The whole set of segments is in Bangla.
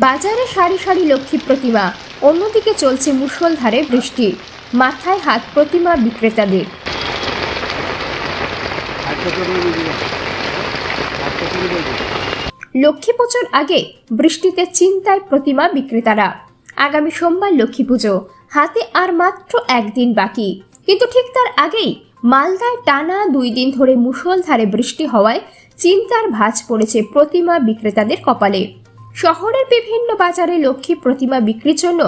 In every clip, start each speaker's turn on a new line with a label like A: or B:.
A: বাজারে সারি সারি লক্ষ্মী প্রতিমা, অন্যদিকে চলছে মুষলধারে বৃষ্টি, মাথায় হাত প্রতিমা বিক্রেতাদের। লক্ষ্মী পুজোর আগে বৃষ্টিতে চিন্তায় প্রতিমা বিক্রেতারা। আগামী সোমবার লক্ষ্মী পুজো, হাতে আর মাত্র একদিন বাকি, কিন্তু ঠিক তার আগেই মালদায় টানা 2 দিন ধরে মুষলধারে বৃষ্টি হওয়ায় চিন্তার ভাঁজ পড়েছে প্রতিমা বিক্রেতাদের কপালে। শহরের বিভিন্ন বাজারে লক্ষ্মী প্রতিমা বিক্রির জন্য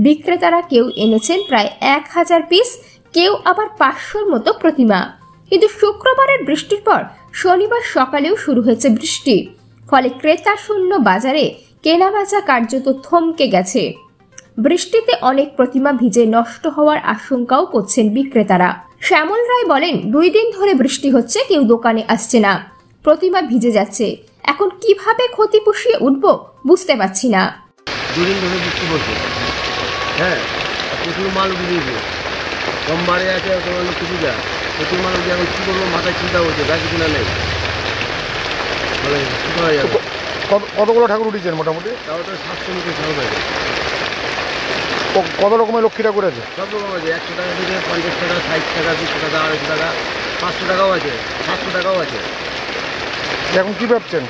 A: বিক্রেতারা কেউ এনেছেন প্রায় 1000 পিস, কেউ আবার 500-র মতো প্রতিমা। কিন্তু শুক্রবারের বৃষ্টির পর শনিবার সকালেও শুরু হয়েছে বৃষ্টি, ফলে ক্রেতা শূন্য বাজারে কেনাবেচা কার্যত থমকে গেছে। বৃষ্টিতে অনেক প্রতিমা ভিজে নষ্ট হওয়ার আশঙ্কাও করছেন বিক্রেতারা। শ্যামল রায় বলেন, 2 দিন ধরে বৃষ্টি হচ্ছে, কেউ দোকানে আসছে না, প্রতিমা ভিজে যাচ্ছে, এখন কিভাবে ক্ষতি পুষিয়ে উঠবো বুঝতে পারছি না।
B: 2 দিন ধরে বৃষ্টি পড়ছে, হ্যাঁ, প্রচুর মাল উঠিয়েছে, সোমবারে আছে তোমার লক্ষ্মী পূজা, প্রচুর মাল উঠে এখন কী করবো মাথায় চিন্তা হচ্ছে, গাড়ি কিনা নেই, বলে কী করা যাবে।
C: কতগুলো ঠাকুর উঠেছেন মোটামুটি?
B: তাও তো 700 মতো ঠাকুর আছে।
C: কত রকমের লক্ষ্মী ঠাকুর আছে?
B: সব রকম আছে, 100 টাকা থেকে 50 টাকা, 60 টাকা, 200 টাকা, 250 টাকা, 500 টাকাও আছে, 700 টাকাও আছে।
C: এখন কী ভাবছেন?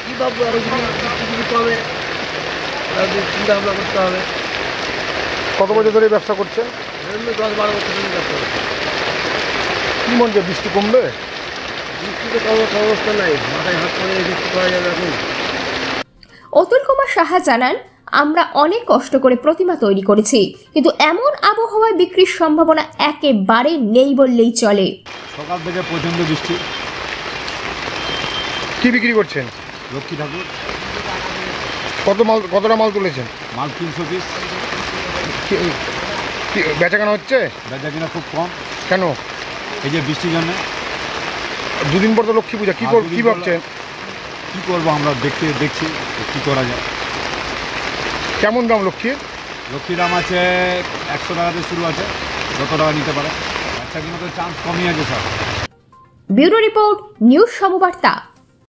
B: কী ভাববো, আরও কিছু হবে, চিন্তা ভাবনা করতে হবে।
C: কত বছর ধরে ব্যবসা করছেন?
B: 10-12 বছর ধরে ব্যবসা করছে।
C: কী মনে হয় বৃষ্টি কমবে?
B: বৃষ্টিতে করার অবস্থা নাই, মাথায় হাত পড়ে বৃষ্টি করা যাবে এখন।
A: অতুল কুমার সাহা জানান, আমরা অনেক কষ্ট করে প্রতিমা তৈরি করেছি, কিন্তু এমন আবহাওয়ায় বিক্রির সম্ভাবনা একেবারে নেই বললেই চলে।
D: সকাল থেকে প্রচণ্ড বৃষ্টি।
C: কি বিক্রি করছেন?
D: লক্ষ্মী ঠাকুর।
C: কতটা মাল তুলেছেন?
D: মাল 300 পিস।
C: বেচাকেনা হচ্ছে?
D: বেচাকেনা খুব কম।
C: কেন?
D: এই যে বৃষ্টির জন্য।
C: 2 দিন পর তো লক্ষ্মী পূজা, কী ভাবছেন?
D: কী করবো আমরা, দেখছি কী করা যায়।
C: কেমন দাম লক্ষ্মীর?
D: লক্ষ্মীর দাম আছে 100 টাকাতে শুরু আছে, যত টাকা নিতে পারে। বেচাকেনা তো চান্স কমই আছে স্যার।
A: Bureau report, news সমবার্তা।